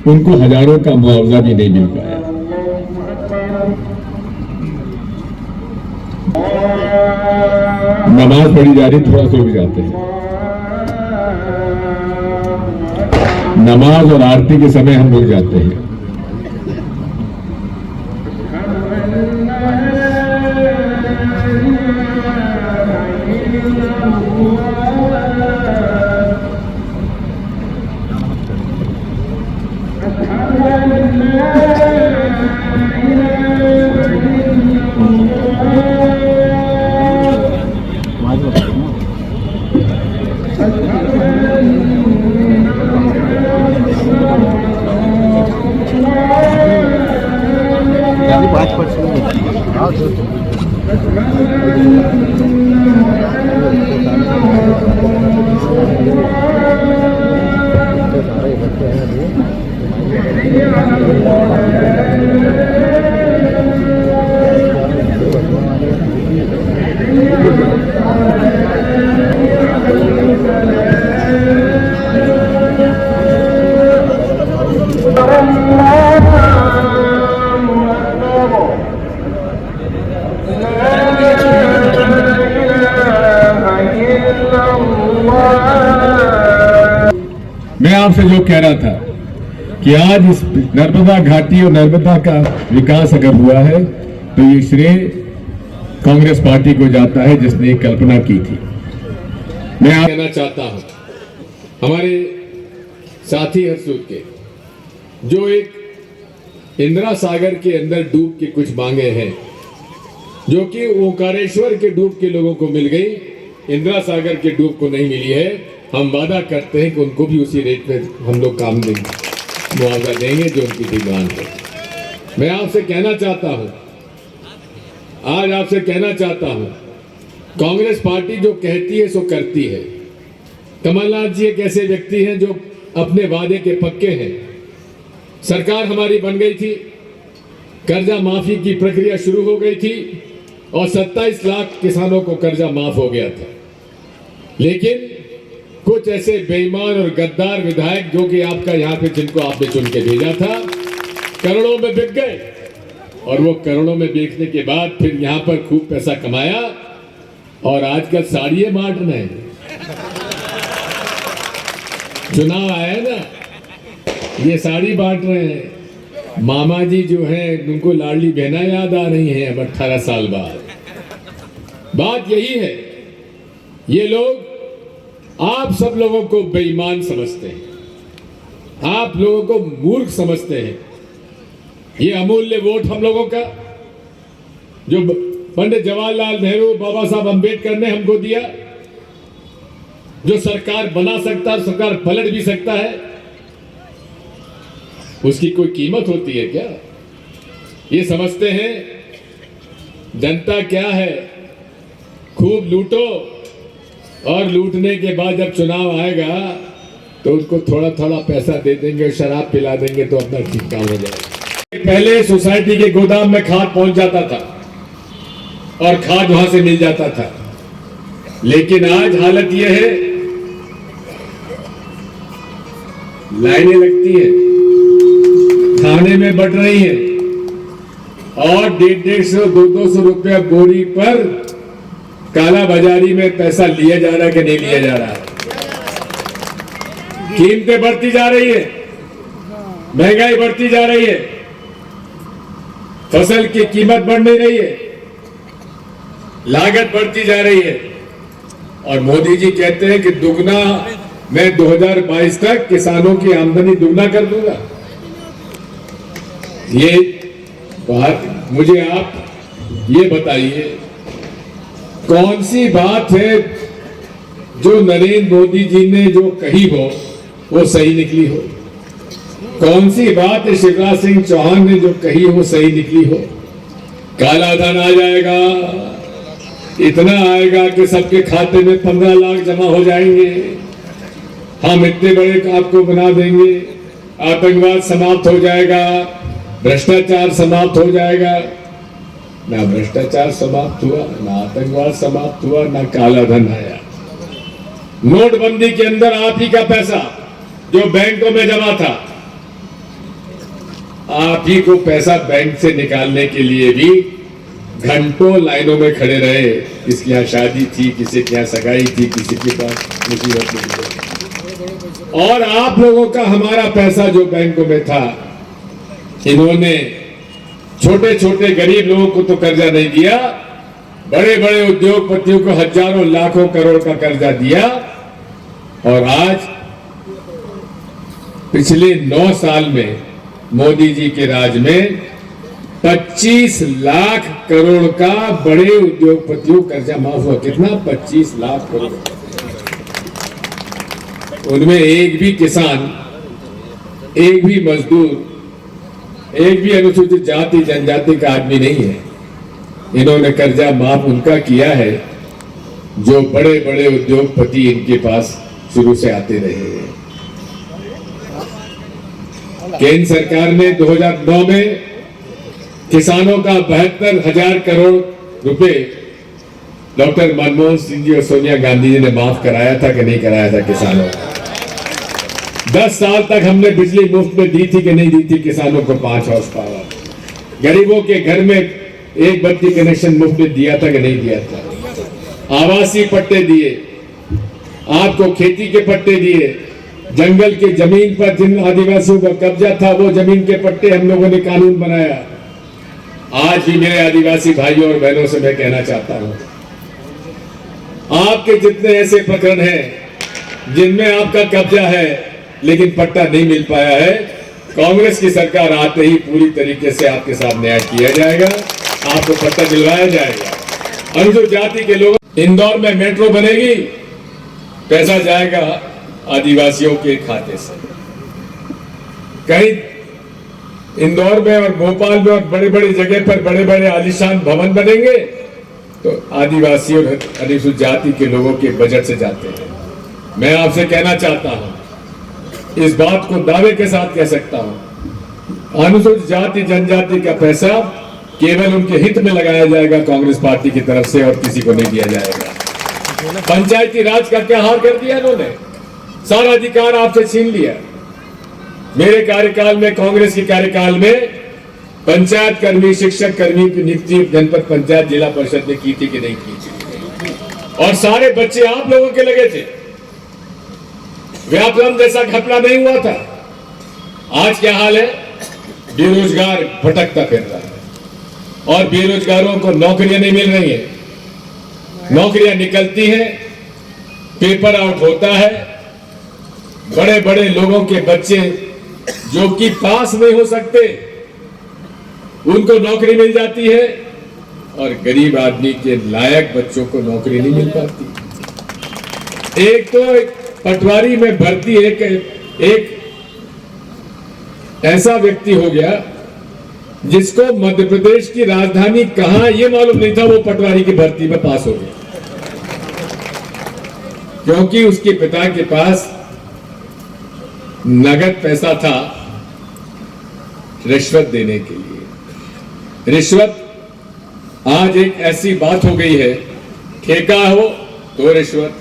उनको हजारों का मुआवजा भी नहीं मिल पाया। नमाज पढ़ी जा रही, थोड़ा सा रुक जाते हैं। नमाज और आरती के समय हम रुक जाते हैं। मैं आपसे जो कह रहा था कि आज इस नर्मदा घाटी और नर्मदा का विकास अगर हुआ है तो ये श्रेय कांग्रेस पार्टी को जाता है जिसने कल्पना की थी। मैं कहना चाहता हूं हमारे साथी हरसूद के जो एक इंदिरा सागर के अंदर डूब के कुछ मांगे हैं, जो कि ओंकारेश्वर के डूब के लोगों को मिल गई, इंदिरा सागर के डूब को नहीं मिली है। हम वादा करते हैं कि उनको भी उसी रेट में हम लोग काम देंगे, मुआवजा देंगे जो उनकी डिमांड है। मैं आपसे कहना चाहता हूं, आज आपसे कहना चाहता हूं, कांग्रेस पार्टी जो कहती है सो करती है। कमलनाथ जी एक ऐसे व्यक्ति हैं जो अपने वादे के पक्के हैं। सरकार हमारी बन गई थी, कर्जा माफी की प्रक्रिया शुरू हो गई थी और 27 लाख किसानों को कर्जा माफ हो गया था। लेकिन कुछ ऐसे बेईमान और गद्दार विधायक जो कि आपका यहाँ पे जिनको आपने चुन के भेजा था, करोड़ों में बिक गए और वो करोड़ों में बेचने के बाद फिर यहाँ पर खूब पैसा कमाया और आजकल साड़ियां बांट रहे हैं। चुनाव आया ना, ये साड़ी बांट रहे हैं। मामा जी जो हैं उनको लाडली बहना याद आ रही हैं अब 18 साल बाद। बात यही है, ये लोग आप सब लोगों को बेईमान समझते हैं, आप लोगों को मूर्ख समझते हैं। ये अमूल्य वोट हम लोगों का जो पंडित जवाहरलाल नेहरू, बाबा साहब अंबेडकर ने हमको दिया, जो सरकार बना सकता है, सरकार पलट भी सकता है, उसकी कोई कीमत होती है क्या? ये समझते हैं जनता क्या है, खूब लूटो और लूटने के बाद जब चुनाव आएगा तो उसको थोड़ा थोड़ा पैसा दे देंगे, शराब पिला देंगे तो अपना ठीक काम हो जाएगा। पहले सोसाइटी के गोदाम में खाद पहुंच जाता था और खाद वहां से मिल जाता था, लेकिन आज हालत यह है लाइनें लगती है, थाने में बढ़ रही है और 150-200 200 रुपया बोरी पर काला बाजारी में पैसा लिया जा रहा है कि नहीं लिया जा रहा है। कीमतें बढ़ती जा रही है, महंगाई बढ़ती जा रही है, फसल की कीमत बढ़ नहीं रही है, लागत बढ़ती जा रही है और मोदी जी कहते हैं कि दुगना मैं 2022 तक किसानों की आमदनी दुगना कर दूंगा। ये बात मुझे आप ये बताइए, कौन सी बात है जो नरेंद्र मोदी जी ने जो कही हो वो सही निकली हो? कौन सी बात शिवराज सिंह चौहान ने जो कही हो सही निकली हो? काला धन आ जाएगा, इतना आएगा कि सबके खाते में 15 लाख जमा हो जाएंगे, हम इतने बड़े आपको बना देंगे, आतंकवाद समाप्त हो जाएगा, भ्रष्टाचार समाप्त हो जाएगा। ना भ्रष्टाचार समाप्त हुआ, ना आतंकवाद समाप्त हुआ, ना काला धन आया। नोटबंदी के अंदर आप ही का पैसा जो बैंकों में जमा था आप ही को पैसा बैंक से निकालने के लिए भी घंटों लाइनों में खड़े रहे। किसके यहाँ शादी थी, किसी के यहाँ सगाई थी, किसी के पास मुसीबत थी। और आप लोगों का हमारा पैसा जो बैंकों में था, इन्होंने छोटे छोटे गरीब लोगों को तो कर्जा नहीं दिया, बड़े बड़े उद्योगपतियों को हजारों लाखों करोड़ का कर्जा दिया। और आज पिछले 9 साल में मोदी जी के राज में 25 लाख करोड़ का बड़े उद्योगपतियों कर्जा माफ हुआ। कितना? 25 लाख करोड़। उनमें एक भी किसान, एक भी मजदूर, एक भी अनुसूचित जाति जनजाति का आदमी नहीं है। इन्होंने कर्जा माफ उनका किया है जो बड़े बड़े उद्योगपति इनके पास शुरू से आते रहे हैं। केंद्र सरकार ने 2009 में किसानों का 72,000 करोड़ रुपए डॉक्टर मनमोहन सिंह जी और सोनिया गांधी जी ने माफ कराया था कि नहीं कराया था किसानों को? 10 साल तक हमने बिजली मुफ्त में दी थी कि नहीं दी थी किसानों को? 5 हाउस पावर। गरीबों के घर में एक बत्ती कनेक्शन मुफ्त में दिया था कि नहीं दिया था? आवासीय पट्टे दिए, आपको खेती के पट्टे दिए, जंगल की जमीन पर जिन आदिवासियों का कब्जा था वो जमीन के पट्टे हम लोगों ने कानून बनाया। आज भी मेरे आदिवासी भाइयों और बहनों से मैं कहना चाहता हूं, आपके जितने ऐसे प्रकरण हैं जिनमें आपका कब्जा है लेकिन पट्टा नहीं मिल पाया है, कांग्रेस की सरकार आते ही पूरी तरीके से आपके साथ न्याय किया जाएगा, आपको पट्टा दिलवाया जाएगा। अनुसूचित जाति के लोग, इंदौर में मेट्रो बनेगी, पैसा जाएगा आदिवासियों के खाते से। कहीं इंदौर में और भोपाल में और बड़े बड़े जगह पर बड़े बड़े आलीशान भवन बनेंगे तो आदिवासी और अनुसूचित जाति के लोगों के बजट से जाते हैं। मैं आपसे कहना चाहता हूं, इस बात को दावे के साथ कह सकता हूं, अनुसूचित जाति जनजाति का पैसा केवल उनके हित में लगाया जाएगा कांग्रेस पार्टी की तरफ से, और किसी को नहीं दिया जाएगा। पंचायती राज का क्या हाल कर दिया इन्होंने? सारा अधिकार आपसे छीन लिया। मेरे कार्यकाल में, कांग्रेस के कार्यकाल में पंचायत कर्मी, शिक्षक कर्मी की नियुक्ति जनपद पंचायत जिला परिषद ने की थी कि नहीं की थी? और सारे बच्चे आप लोगों के लगे थे। व्यापलम जैसा घपला नहीं हुआ था। आज क्या हाल है? बेरोजगार भटकता फिर रहा है और बेरोजगारों को नौकरियां नहीं मिल रही है। नौकरियां निकलती हैं, पेपर आउट होता है, बड़े बड़े लोगों के बच्चे जो कि पास नहीं हो सकते उनको नौकरी मिल जाती है, और गरीब आदमी के लायक बच्चों को नौकरी नहीं मिल पाती। एक तो पटवारी में भर्ती एक ऐसा व्यक्ति हो गया जिसको मध्य प्रदेश की राजधानी कहां ये मालूम नहीं था, वो पटवारी की भर्ती में पास हो गया क्योंकि उसके पिता के पास नगद पैसा था रिश्वत देने के लिए। रिश्वत आज एक ऐसी बात हो गई है, ठेका हो तो रिश्वत,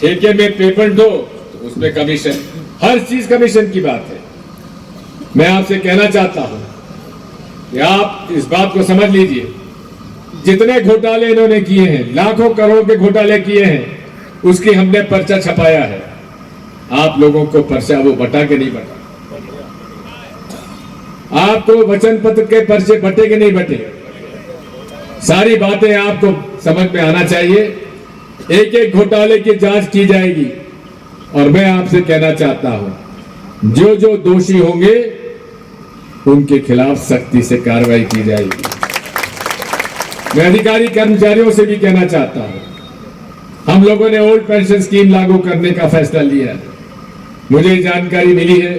ठेके में पेमेंट दो तो उसमें कमीशन, हर चीज कमीशन की बात है। मैं आपसे कहना चाहता हूं कि आप इस बात को समझ लीजिए, जितने घोटाले इन्होंने किए हैं, लाखों करोड़ के घोटाले किए हैं, उसकी हमने पर्चा छपाया है। आप लोगों को पर्चा वो बटा के नहीं बटा, आपको वचन पत्र के पर्चे बटे के नहीं बटे, सारी बातें आपको समझ में आना चाहिए। एक एक घोटाले की जांच की जाएगी और मैं आपसे कहना चाहता हूं, जो जो दोषी होंगे उनके खिलाफ सख्ती से कार्रवाई की जाएगी। मैं अधिकारी कर्मचारियों से भी कहना चाहता हूं, हम लोगों ने ओल्ड पेंशन स्कीम लागू करने का फैसला लिया है। मुझे जानकारी मिली है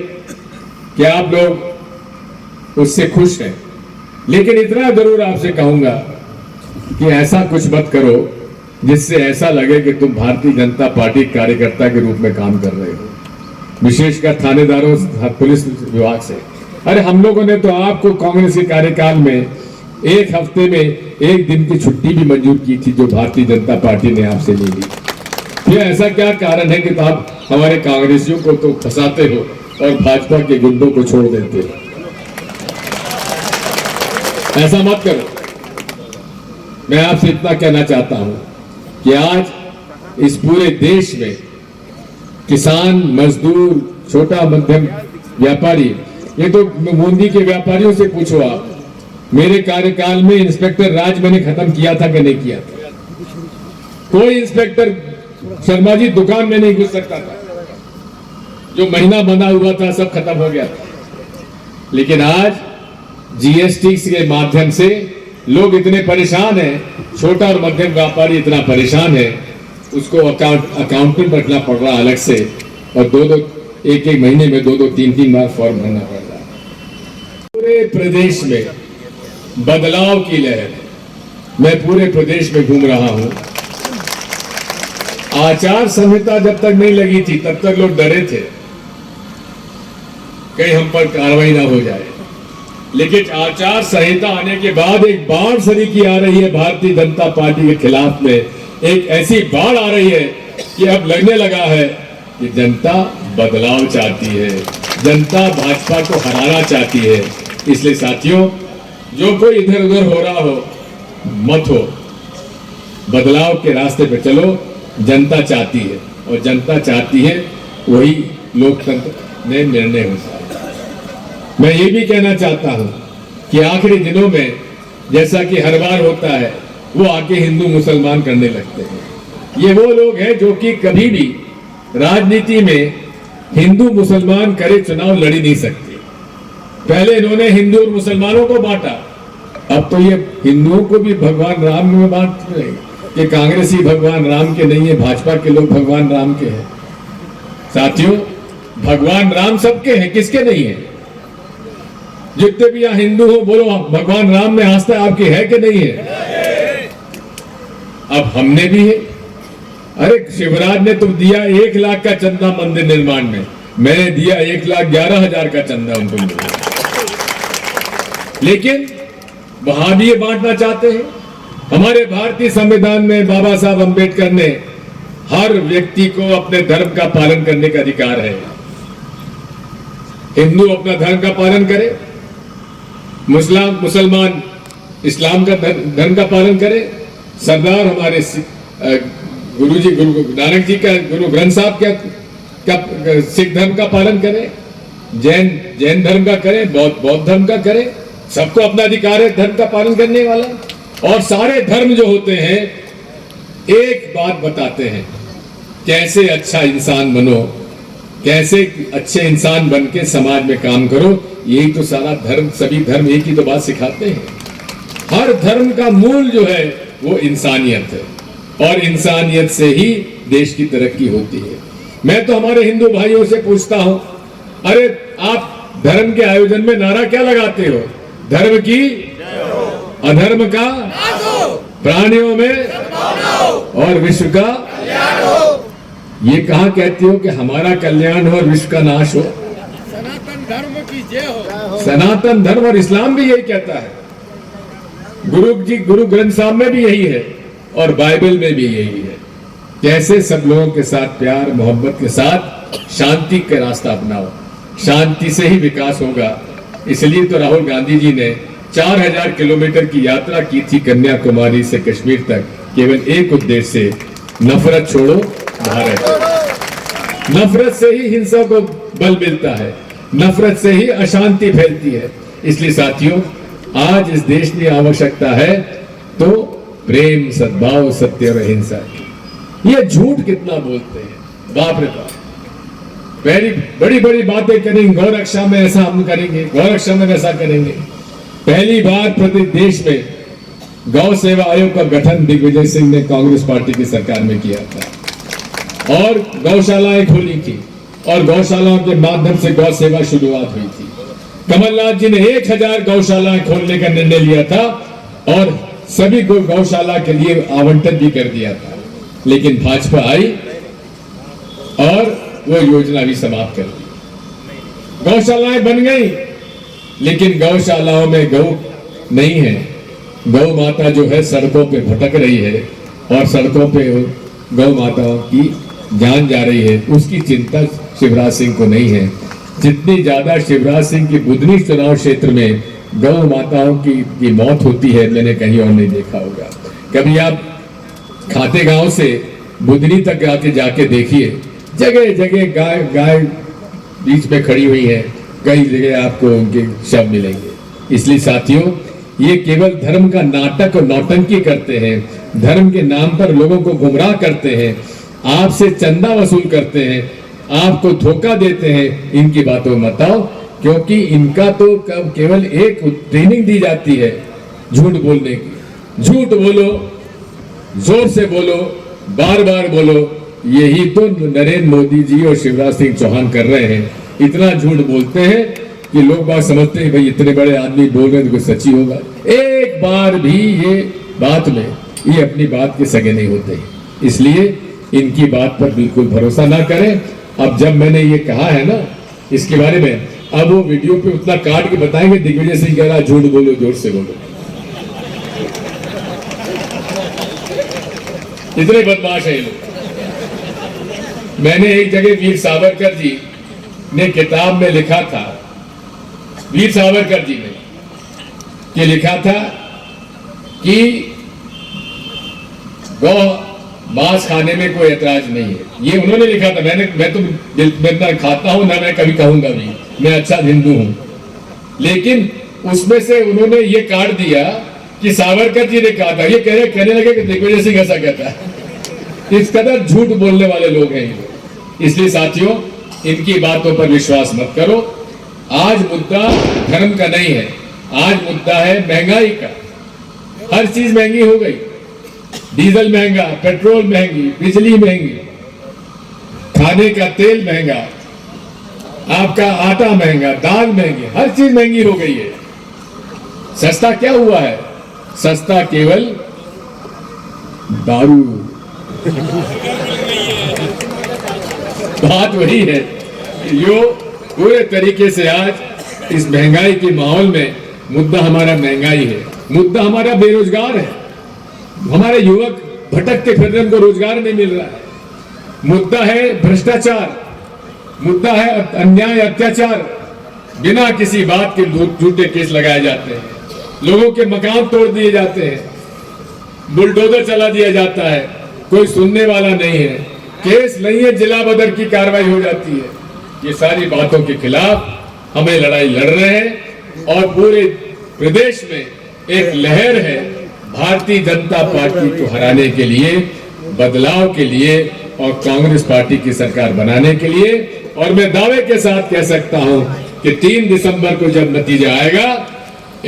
कि आप लोग उससे खुश हैं, लेकिन इतना जरूर आपसे कहूंगा कि ऐसा कुछ मत करो जिससे ऐसा लगे कि तुम भारतीय जनता पार्टी कार्यकर्ता के रूप में काम कर रहे हो, विशेषकर थानेदारों, पुलिस विभाग से। अरे हम लोगों ने तो आपको कांग्रेस के कार्यकाल में एक हफ्ते में एक दिन की छुट्टी भी मंजूर की थी, जो भारतीय जनता पार्टी ने आपसे ले ली। फिर ऐसा क्या कारण है कि आप हमारे कांग्रेसियों को तो फंसाते हो और भाजपा के गुंडों को छोड़ देते हो? ऐसा मत करो। मैं आपसे इतना कहना चाहता हूं कि आज इस पूरे देश में किसान, मजदूर, छोटा मध्यम व्यापारी, ये तो बूंदी के व्यापारियों से पूछो आप, मेरे कार्यकाल में इंस्पेक्टर राज मैंने खत्म किया था कि नहीं किया था? कोई इंस्पेक्टर शर्मा जी दुकान में नहीं घुस सकता था, जो महीना बना हुआ था सब खत्म हो गया था। लेकिन आज जीएसटी के माध्यम से लोग इतने परेशान हैं, छोटा और मध्यम व्यापारी इतना परेशान है, उसको अकाउंटेंट रखना पड़ रहा अलग से, और एक महीने में दो तीन बार फॉर्म भरना पड़ रहा है। पूरे प्रदेश में बदलाव की लहर, मैं पूरे प्रदेश में घूम रहा हूं। आचार संहिता जब तक नहीं लगी थी तब तक लोग डरे थे कहीं हम पर कार्रवाई ना हो जाए, लेकिन आचार संहिता आने के बाद एक बाढ़ सरीकी आ रही है भारतीय जनता पार्टी के खिलाफ में। एक ऐसी बाढ़ आ रही है कि अब लगने लगा है कि जनता बदलाव चाहती है, जनता भाजपा को हराना चाहती है। इसलिए साथियों, जो कोई इधर उधर हो रहा हो मत हो, बदलाव के रास्ते पे चलो। जनता चाहती है और जनता चाहती है वही लोकतंत्र में निर्णय होता है। मैं ये भी कहना चाहता हूं कि आखिरी दिनों में जैसा कि हर बार होता है, वो आके हिंदू मुसलमान करने लगते हैं। ये वो लोग हैं जो कि कभी भी राजनीति में हिंदू मुसलमान करे चुनाव लड़ी नहीं सकते। पहले इन्होंने हिंदू और मुसलमानों को बांटा, अब तो ये हिंदुओं को भी भगवान राम में बांट रहे कि कांग्रेसी भगवान राम के नहीं है, भाजपा के लोग भगवान राम के हैं। साथियों, भगवान राम सबके हैं, किसके नहीं है? जितने भी यहां हिंदू हो बोलो भगवान राम में आस्था आपकी है कि नहीं है? अब हमने भी है। अरे शिवराज ने तो दिया 1 लाख का चंदा मंदिर निर्माण में, मैंने दिया 1,11,000 का चंदा उनको मिला। लेकिन वहां भी ये बांटना चाहते हैं। हमारे भारतीय संविधान में बाबा साहब अंबेडकर ने हर व्यक्ति को अपने धर्म का पालन करने का अधिकार है। हिंदू अपना धर्म का पालन करे, मुसलमान इस्लाम का धर्म का पालन करे, सरदार हमारे गुरु नानक जी का, गुरु ग्रंथ साहब का सिख धर्म का पालन करे, जैन धर्म का करे, बौद्ध धर्म का करे। सबको अपना अधिकार है धर्म का पालन करने वाला। और सारे धर्म जो होते हैं एक बात बताते हैं, कैसे अच्छा इंसान बनो, कैसे अच्छे इंसान बन के समाज में काम करो। यही तो सारा धर्म, सभी धर्म एक ही तो बात सिखाते हैं। हर धर्म का मूल जो है वो इंसानियत है, और इंसानियत से ही देश की तरक्की होती है। मैं तो हमारे हिंदू भाइयों से पूछता हूं, अरे आप धर्म के आयोजन में नारा क्या लगाते हो? धर्म की, अधर्म का, प्राणियों में और विश्व का। ये कहां कहते हो कि हमारा कल्याण हो और विश्व का नाश हो? सनातन धर्म की जय हो। सनातन धर्म और इस्लाम भी यही कहता है। गुरु ग्रंथ साहब में भी यही है और बाइबल में भी यही है। कैसे सब लोगों के साथ प्यार मोहब्बत के साथ शांति का रास्ता अपनाओ, शांति से ही विकास होगा। इसलिए तो राहुल गांधी जी ने 4000 किलोमीटर की यात्रा की थी कन्याकुमारी से कश्मीर तक, केवल एक उद्देश्य से, नफरत छोड़ो भारत। नफरत से ही हिंसा को बल मिलता है, नफरत से ही अशांति फैलती है। इसलिए साथियों, आज इस देश की आवश्यकता है तो प्रेम, सद्भाव, सत्य और अहिंसा की। ये झूठ कितना बोलते हैं, बाप रे बाप। बड़ी बड़ी बातें करेंगे, गौरक्षा में ऐसा हम करेंगे, गौरक्षा में वैसा करेंगे। पहली बार प्रति देश में गौ सेवा आयोग का गठन दिग्विजय सिंह ने कांग्रेस पार्टी की सरकार में किया था और गौशालाएं खोली थी और गौशालाओं के माध्यम से गौ सेवा शुरुआत हुई थी। कमलनाथ जी ने 1000 गौशालाएं खोलने का निर्णय लिया था और सभी को गौशाला के लिए आवंटन भी कर दिया था। लेकिन भाजपा आई और वो योजना भी समाप्त कर दी। गौशालाएं बन गई, लेकिन गौशालाओं में गौ नहीं है। गौ माता जो है सड़कों पे भटक रही है और सड़कों पे गौ माताओं की जान जा रही है। उसकी चिंता शिवराज सिंह को नहीं है। जितनी ज्यादा शिवराज सिंह की बुधनी चुनाव क्षेत्र में गौ माताओं की मौत होती है, मैंने कहीं और नहीं देखा होगा। कभी आप खाते गांव से बुधनी तक जाके देखिए, जगह जगह गाय बीच में खड़ी हुई है, कई जगह आपको उनके शव मिलेंगे। इसलिए साथियों, ये केवल धर्म का नाटक और नौटंकी करते हैं, धर्म के नाम पर लोगों को गुमराह करते हैं, आपसे चंदा वसूल करते हैं, आपको धोखा देते हैं। इनकी बातों में मत आओ, क्योंकि इनका तो केवल एक ट्रेनिंग दी जाती है झूठ बोलने की। झूठ बोलो, जोर से बोलो, बार बार बोलो। यही तो नरेंद्र मोदी जी और शिवराज सिंह चौहान कर रहे हैं। इतना झूठ बोलते हैं कि लोग बात समझते हैं भाई इतने बड़े आदमी बोल रहे हैं तो कुछ सच्ची होगा। एक बार भी ये बात में ये अपनी बात के सगे नहीं होते, इसलिए इनकी बात पर बिल्कुल भरोसा ना करें। अब जब मैंने ये कहा है ना इसके बारे में, अब वो वीडियो पे उतना काट के बताएंगे दिग्विजय सिंह कह रहा झूठ बोलो, जोर से बोलो। इतने बदमाश है ये लोग। मैंने एक जगह वीर सावरकर जी ने किताब में लिखा था, वीर सावरकर जी ने लिखा था कि गौ मांस खाने में कोई ऐतराज नहीं है। ये उन्होंने लिखा था। मैं ना खाता हूं ना मैं कभी कहूंगा भी, मैं अच्छा हिंदू हूं। लेकिन उसमें से उन्होंने ये काट दिया कि सावरकर जी ने कहा था। ये कहने लगे कि दिग्विजय सिंह ऐसा कहता है। इस कदर झूठ बोलने वाले लोग हैं ये। इसलिए साथियों, इनकी बातों पर विश्वास मत करो। आज मुद्दा धर्म का नहीं है, आज मुद्दा है महंगाई का। हर चीज महंगी हो गई, डीजल महंगा, पेट्रोल महंगी, बिजली महंगी, खाने का तेल महंगा, आपका आटा महंगा, दाल महंगी, हर चीज महंगी हो गई है। सस्ता क्या हुआ है? सस्ता केवल दारू। बात वही है। जो पूरे तरीके से आज इस महंगाई के माहौल में मुद्दा हमारा महंगाई है, मुद्दा हमारा बेरोजगार है। हमारे युवक भटकते फिर रहे हैं, उनको रोजगार नहीं मिल रहा है। मुद्दा है भ्रष्टाचार, मुद्दा है अन्याय, अत्याचार। बिना किसी बात के झूठे केस लगाए जाते हैं, लोगों के मकान तोड़ दिए जाते हैं, बुलडोजर चला दिया जाता है, कोई सुनने वाला नहीं है, केस नहीं है, जिला बदर की कार्रवाई हो जाती है। ये सारी बातों के खिलाफ हमें लड़ाई लड़ रहे हैं और पूरे प्रदेश में एक लहर है भारतीय जनता पार्टी को हराने के लिए, बदलाव के लिए और कांग्रेस पार्टी की सरकार बनाने के लिए। और मैं दावे के साथ कह सकता हूं कि 3 दिसंबर को जब नतीजा आएगा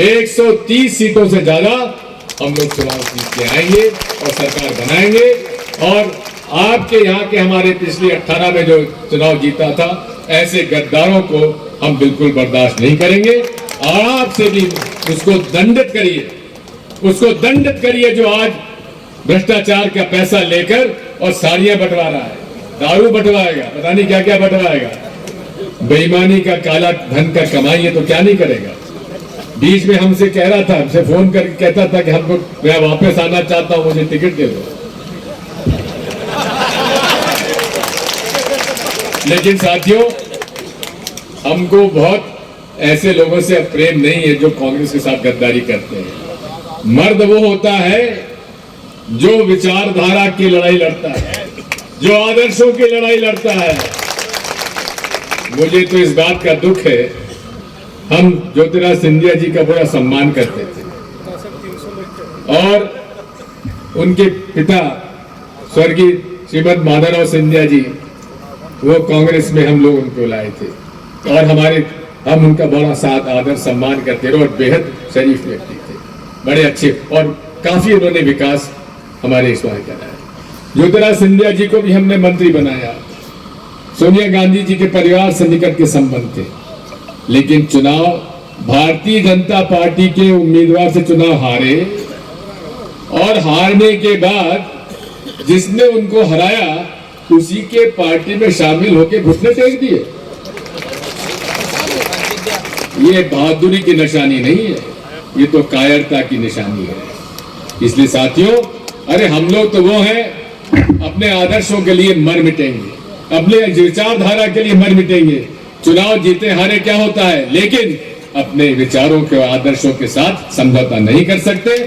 130 सीटों से ज्यादा हम लोग चुनाव जीत के आएंगे और सरकार बनाएंगे। और आपके यहाँ के हमारे पिछले 18 में जो चुनाव जीता था, ऐसे गद्दारों को हम बिल्कुल बर्दाश्त नहीं करेंगे। और आपसे भी उसको दंडित करिए, उसको दंडित करिए जो आज भ्रष्टाचार का पैसा लेकर और साड़ियां बंटवा रहा है, दारू बंटवाएगा, पता नहीं क्या क्या बंटवाएगा, बेईमानी का काला धन का कमाई है तो क्या नहीं करेगा। बीच में हमसे कह रहा था, हमसे फोन करके कहता था कि हमको मैं वापस आना चाहता हूं, मुझे टिकट दे दो। लेकिन साथियों, हमको बहुत ऐसे लोगों से प्रेम नहीं है जो कांग्रेस के साथ गद्दारी करते हैं। मर्द वो होता है जो विचारधारा की लड़ाई लड़ता है, जो आदर्शों की लड़ाई लड़ता है। मुझे तो इस बात का दुख है, हम ज्योतिराज सिंधिया जी का बड़ा सम्मान करते थे और उनके पिता स्वर्गीय श्रीमद माधवराव सिंधिया जी, वो कांग्रेस में हम लोग उनको लाए थे और हम उनका बड़ा साथ आदर सम्मान करते रहे और बेहद शरीफ व्यक्ति थे, बड़े अच्छे, और काफी उन्होंने विकास हमारे इस वहां कराया। ज्योतिराज सिंधिया जी को भी हमने मंत्री बनाया, सोनिया गांधी जी के परिवार से निकट के संबंध थे। लेकिन चुनाव भारतीय जनता पार्टी के उम्मीदवार से चुनाव हारे और हारने के बाद जिसने उनको हराया उसी के पार्टी में शामिल होकर घुटने टेक दिए। ये बहादुरी की निशानी नहीं है, ये तो कायरता की निशानी है। इसलिए साथियों, अरे हम लोग तो वो हैं अपने आदर्शों के लिए मर मिटेंगे, अपने विचारधारा के लिए मर मिटेंगे। चुनाव जीते हारे क्या होता है, लेकिन अपने विचारों के और आदर्शों के साथ समझौता नहीं कर सकते।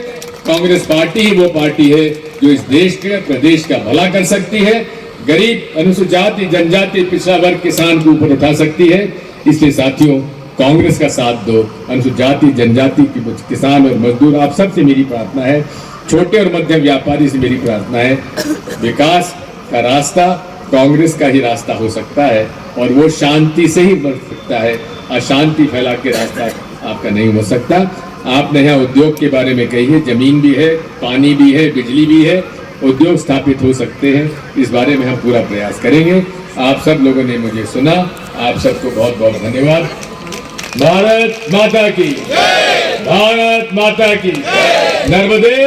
कांग्रेस पार्टी ही वो पार्टी है जो इस देश के प्रदेश का भला कर सकती है, गरीब, अनुसूचित जाति, जनजाति, पिछड़ा वर्ग, किसान को ऊपर उठा सकती है। इसलिए साथियों, कांग्रेस का साथ दो। अनुसूचित जाति, जनजाति, किसान और मजदूर, आप सबसे मेरी प्रार्थना है, छोटे और मध्यम व्यापारी से मेरी प्रार्थना है, विकास का रास्ता कांग्रेस का ही रास्ता हो सकता है और वो शांति से ही बढ़ सकता है। अशांति फैला के रास्ता आपका नहीं हो सकता। आपने यहाँ उद्योग के बारे में कही है, जमीन भी है, पानी भी है, बिजली भी है, उद्योग स्थापित हो सकते हैं। इस बारे में हम पूरा प्रयास करेंगे। आप सब लोगों ने मुझे सुना, आप सबको बहुत बहुत धन्यवाद। भारत माता की, भारत माता की, नर्मदे